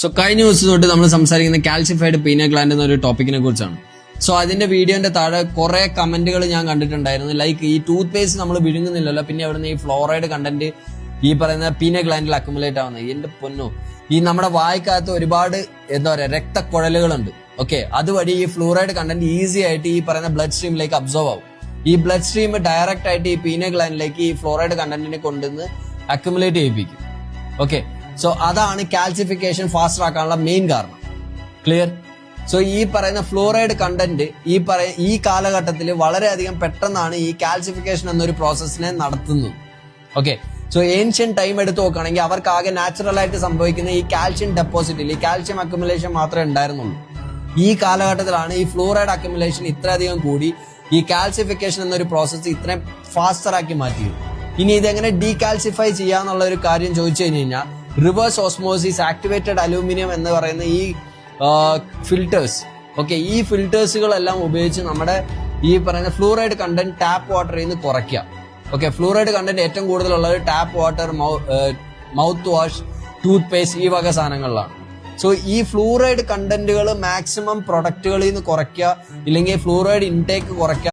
So കഴിഞ്ഞ ദിവസം തൊട്ട് നമ്മൾ സംസാരിക്കുന്ന കാൽസിഫൈഡ് പീനൽ ഗ്ലാൻഡ് എന്നൊരു ടോപ്പിക്കിനെ കുറിച്ചാണ്. സോ അതിന്റെ വീഡിയോന്റെ താഴെ കുറെ കമന്റുകൾ ഞാൻ കണ്ടിട്ടുണ്ടായിരുന്നു. ലൈക്ക് ഈ ടൂത്ത് പേസ്റ്റ് നമ്മൾ വിഴുങ്ങുന്നില്ലല്ലോ, പിന്നെ അവിടുന്ന് ഈ ഫ്ലോറൈഡ് കണ്ടന്റ് ഈ പറയുന്ന പീനൽ ഗ്ലാൻഡിൽ അക്യുമുലേറ്റ് ആവുന്നത്. എന്റെ പൊന്നോ, ഈ നമ്മുടെ വായ്ക്കകത്ത് ഒരുപാട് എന്താ പറയാ രക്തക്കുഴലുകളുണ്ട്. ഓക്കെ, അതുവഴി ഈ ഫ്ലൂറൈഡ് കണ്ടന്റ് ഈസി ആയിട്ട് ഈ പറയുന്ന ബ്ലഡ് സ്ട്രീമിലേക്ക് അബ്സോർവ് ആവും. ഈ ബ്ലഡ് സ്ട്രീം ഡയറക്റ്റ് ആയിട്ട് ഈ പീനൽ ഗ്ലാൻഡിലേക്ക് ഈ ഫ്ലോറൈഡ് കണ്ടന്റിനെ കൊണ്ടുവന്ന് അക്യുമുലേറ്റ് ചെയ്യിപ്പിക്കും. ഓക്കെ, സോ അതാണ് കാൽസിഫിക്കേഷൻ ഫാസ്റ്റർ ആക്കാനുള്ള മെയിൻ കാരണം. ക്ലിയർ? സോ ഈ പറയുന്ന ഫ്ലൂറൈഡ് കണ്ടന്റ് ഈ കാലഘട്ടത്തിൽ വളരെയധികം പെട്ടെന്നാണ് ഈ കാൽസിഫിക്കേഷൻ എന്നൊരു പ്രോസസ്സിനെ നടത്തുന്നത്. ഓക്കെ, സോ ഏൻഷ്യൻ ടൈം എടുത്ത് നോക്കുകയാണെങ്കിൽ അവർക്ക് ആകെ നാച്ചുറൽ ആയിട്ട് സംഭവിക്കുന്ന ഈ കാൽഷ്യം ഡെപ്പോസിറ്റിൽ ഈ കാൽഷ്യം അക്യുമുലേഷൻ മാത്രമേ ഉണ്ടായിരുന്നുള്ളൂ. ഈ കാലഘട്ടത്തിലാണ് ഈ ഫ്ലൂറൈഡ് അക്യുമുലേഷൻ ഇത്രയധികം കൂടി ഈ കാൽസിഫിക്കേഷൻ എന്നൊരു പ്രോസസ്സ് ഇത്രയും ഫാസ്റ്റർ ആക്കി മാറ്റിയത്. ഇനി ഇതെങ്ങനെ ഡീകാൽസിഫൈ ചെയ്യാന്നുള്ള ഒരു കാര്യം ചോദിച്ചു കഴിഞ്ഞാൽ റിവേഴ്സ് ഓസ്മോസിസ്, ആക്ടിവേറ്റഡ് അലൂമിനിയം എന്ന് പറയുന്ന ഈ ഫിൽറ്റേഴ്സ്, ഓക്കെ, ഈ ഫിൽറ്റേഴ്സുകളെല്ലാം ഉപയോഗിച്ച് നമ്മുടെ ഈ പറയുന്ന ഫ്ലൂറൈഡ് കണ്ടന്റ് ടാപ്പ് വാട്ടറിൽ നിന്ന് കുറയ്ക്കുക. ഓക്കെ, ഫ്ലൂറൈഡ് കണ്ടന്റ് ഏറ്റവും കൂടുതലുള്ളത് tap water, mouth wash, tooth paste, ഈ വക സാധനങ്ങളിലാണ്. സോ ഈ ഫ്ലൂറൈഡ് കണ്ടന്റുകൾ മാക്സിമം പ്രൊഡക്റ്റുകളിൽ നിന്ന് കുറയ്ക്കുക, ഇല്ലെങ്കിൽ ഫ്ലൂറൈഡ് ഇൻടേക്ക് കുറയ്ക്കുക.